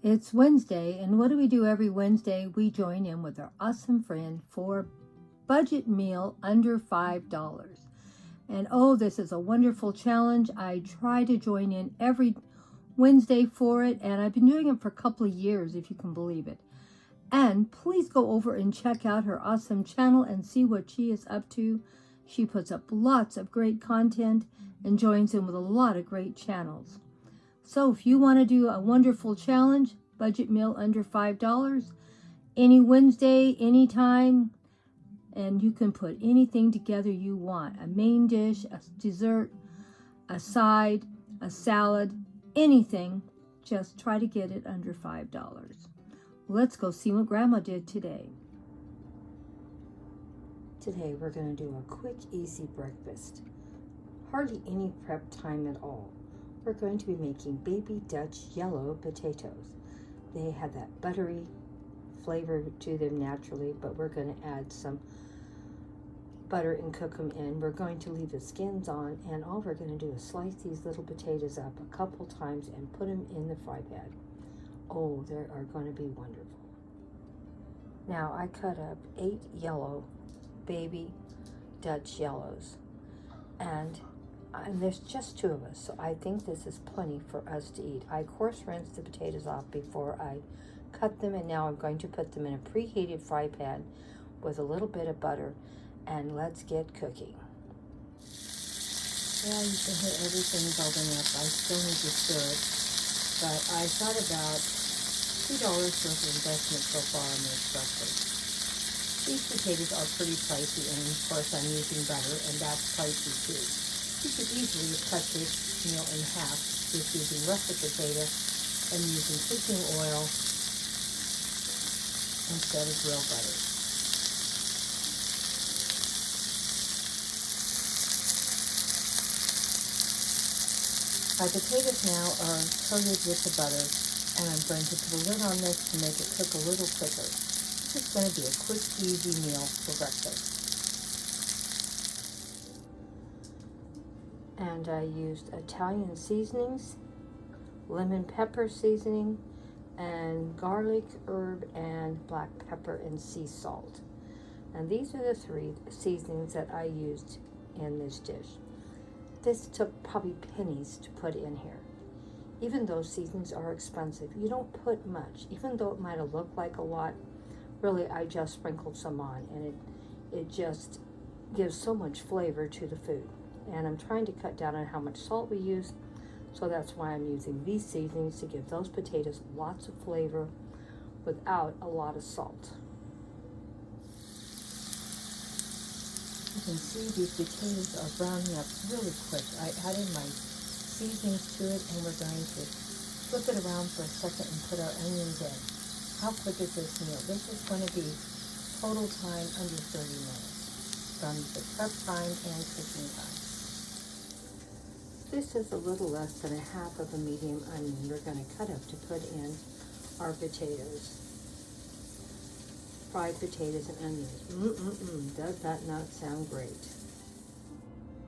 It's Wednesday, and what do we do every Wednesday? We join in with our awesome friend for a budget meal under $5. And oh, this is a wonderful challenge. I try to join in every Wednesday for it, and I've been doing it for a couple of years, if you can believe it. And please go over and check out her awesome channel and see what she is up to. She puts up lots of great content and joins in with a lot of great channels. So if you want to do a wonderful challenge, budget meal under $5, any Wednesday, anytime, and you can put anything together you want. A main dish, a dessert, a side, a salad, anything. Just try to get it under $5. Let's go see what Grandma did today. Today we're going to do a quick, easy breakfast. Hardly any prep time at all. We're going to be making baby Dutch yellow potatoes. They have that buttery flavor to them naturally, but we're going to add some butter and cook them in. We're going to leave the skins on, and all we're going to do is slice these little potatoes up a couple times and put them in the fry pan. Oh, they are going to be wonderful. Now I cut up 8 yellow baby Dutch yellows, and there's just 2 of us, so I think this is plenty for us to eat. I coarse rinsed the potatoes off before I cut them, and now I'm going to put them in a preheated fry pan with a little bit of butter, and let's get cooking. Yeah, you can hear everything bubbling up. I still need to stir it, but I thought about $2 worth of investment so far in this breakfast. These potatoes are pretty pricey, and of course I'm using butter, and that's pricey too. You could easily cut this meal in half just using russet potato and using cooking oil instead of real butter. My potatoes now are coated with the butter, and I'm going to put a lid on this to make it cook a little quicker. This is going to be a quick, easy meal for breakfast. And I used Italian seasonings, lemon pepper seasoning, and garlic, herb, and black pepper and sea salt. And these are the 3 seasonings that I used in this dish. This took probably pennies to put in here. Even though seasonings are expensive, you don't put much. Even though it might have looked like a lot, really I just sprinkled some on, and it just gives so much flavor to the food. And I'm trying to cut down on how much salt we use, so that's why I'm using these seasonings to give those potatoes lots of flavor without a lot of salt. You can see these potatoes are browning up really quick. I added my seasonings to it, and we're going to flip it around for a second and put our onions in. How quick is this meal? This is going to be total time under 30 minutes from the prep time and cooking time. This is a little less than a half of a medium onion we're going to cut up to put in our potatoes. Fried potatoes and onions. Does that not sound great?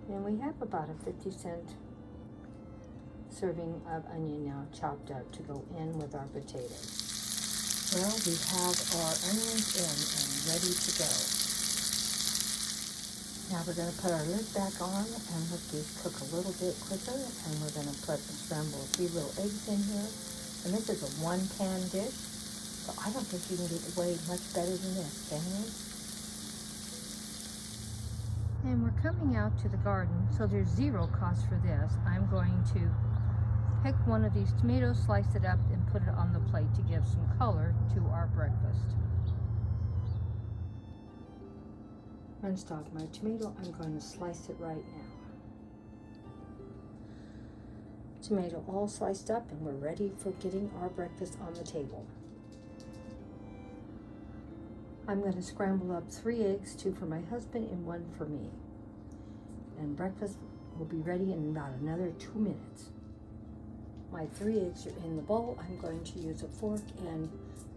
And we have about a 50-cent serving of onion now chopped up to go in with our potatoes. Well, we have our onions in and ready to go. Now we're going to put our lid back on and let these cook a little bit quicker, and we're going to put scrambled 3 little eggs in here. And this is a 1-pan dish, so I don't think you can get away much better than this, can you? And we're coming out to the garden, so there's 0 cost for this. I'm going to pick one of these tomatoes, slice it up, and put it on the plate to give some color to our breakfast. Rinsed off my tomato, I'm going to slice it right now. Tomato all sliced up, and we're ready for getting our breakfast on the table. I'm going to scramble up 3 eggs, 2 for my husband and 1 for me. And breakfast will be ready in about another 2 minutes. My 3 eggs are in the bowl. I'm going to use a fork and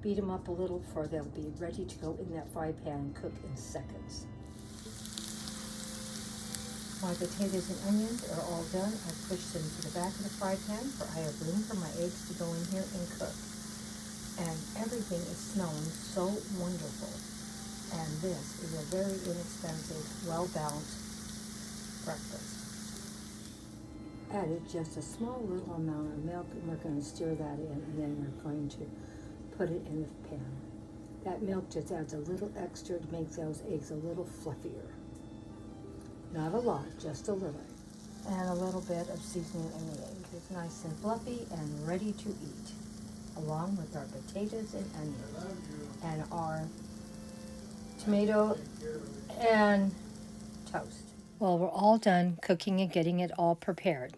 beat them up a little, for they'll be ready to go in that fry pan and cook in seconds. My potatoes and onions are all done. I pushed them to the back of the fry pan for I have room for my eggs to go in here and cook. And everything is smelling so wonderful. And this is a very inexpensive, well-balanced breakfast. Added just a small little amount of milk, and we're going to stir that in, and then we're going to put it in the pan. That milk just adds a little extra to make those eggs a little fluffier. Not a lot, just a little. And a little bit of seasoning in the egg. It's nice and fluffy and ready to eat, along with our potatoes and onions and our tomato and toast. Well, we're all done cooking and getting it all prepared.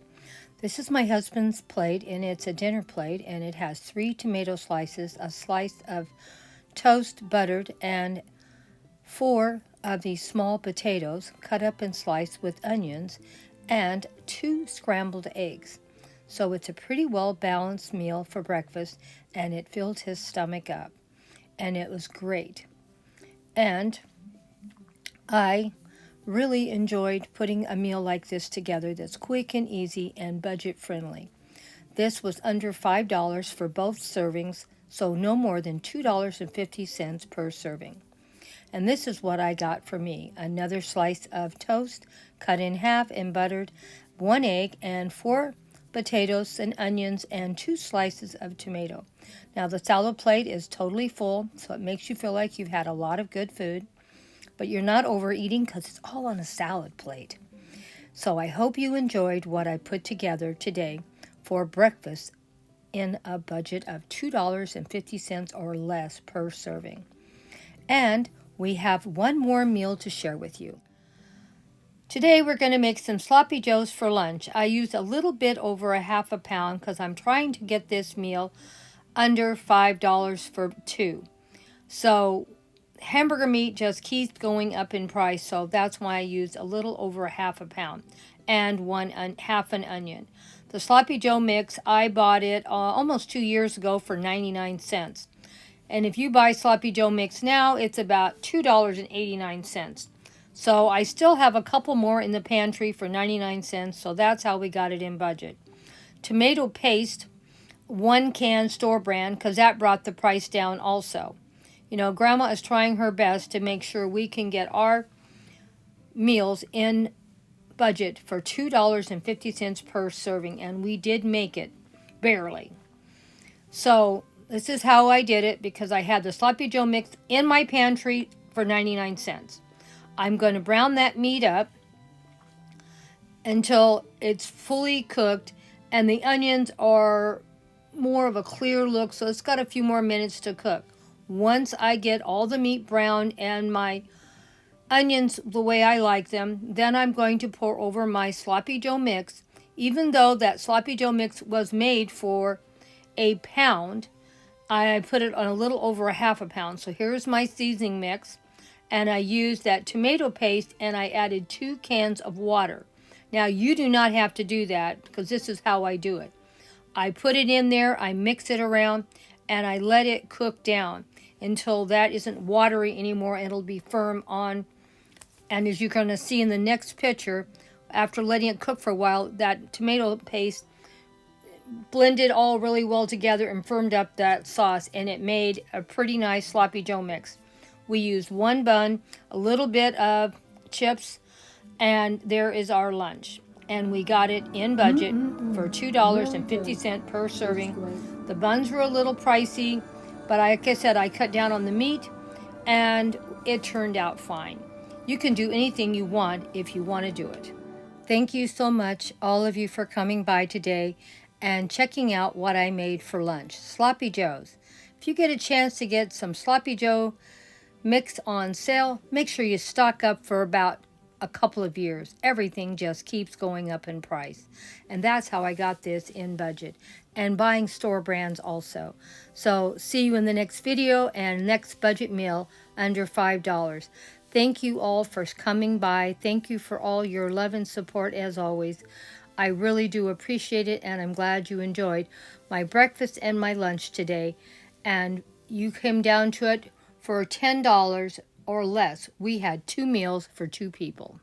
This is my husband's plate, and it's a dinner plate, and it has 3 tomato slices, a slice of toast buttered, and 4 of these small potatoes cut up and sliced with onions, and 2 scrambled eggs. So it's a pretty well balanced meal for breakfast, and it filled his stomach up, and it was great. And I really enjoyed putting a meal like this together that's quick and easy and budget friendly. This was under $5 for both servings, so no more than $2.50 per serving. And this is what I got for me. Another slice of toast cut in half and buttered, 1 egg, and 4 potatoes and onions, and 2 slices of tomato. Now the salad plate is totally full, so it makes you feel like you've had a lot of good food, but you're not overeating because it's all on a salad plate. So I hope you enjoyed what I put together today for breakfast in a budget of $2.50 or less per serving. And we have one more meal to share with you. Today we're going to make some sloppy joes for lunch. I used a little bit over a half a pound because I'm trying to get this meal under $5 for 2. So hamburger meat just keeps going up in price, so that's why I used a little over a half a pound and half an onion. The sloppy joe mix, I bought it almost 2 years ago for 99 cents. And if you buy sloppy joe mix now, it's about $2.89. So I still have a couple more in the pantry for 99 cents, so that's how we got it in budget. Tomato paste, 1 can store brand, because that brought the price down also. You know, Grandma is trying her best to make sure we can get our meals in budget for $2.50 per serving, and we did make it, barely. So this is how I did it, because I had the sloppy joe mix in my pantry for 99 cents. I'm going to brown that meat up until it's fully cooked, and the onions are more of a clear look, so it's got a few more minutes to cook. Once I get all the meat browned and my onions the way I like them, then I'm going to pour over my sloppy joe mix. Even though that sloppy joe mix was made for a pound, I put it on a little over a half a pound. So here's my seasoning mix, and I used that tomato paste, and I added 2 cans of water. Now you do not have to do that, because this is how I do it. I put it in there, I mix it around, and I let it cook down until that isn't watery anymore, and it'll be firm on. And as you're going to see in the next picture, after letting it cook for a while, that tomato paste blended all really well together and firmed up that sauce, and it made a pretty nice sloppy joe mix. We used 1 bun, a little bit of chips, and there is our lunch. And we got it in budget for $2.50 per serving. The buns were a little pricey, but like I said, I cut down on the meat, and it turned out fine. You can do anything you want if you want to do it. Thank you so much, all of you, for coming by today and checking out what I made for lunch. Sloppy joes. If you get a chance to get some sloppy joe mix on sale, make sure you stock up for about a couple of years. Everything just keeps going up in price. And that's how I got this in budget. And buying store brands also. So see you in the next video and next budget meal under $5. Thank you all for coming by. Thank you for all your love and support as always. I really do appreciate it, and I'm glad you enjoyed my breakfast and my lunch today. And you came down to it for $10 or less. We had 2 meals for 2 people.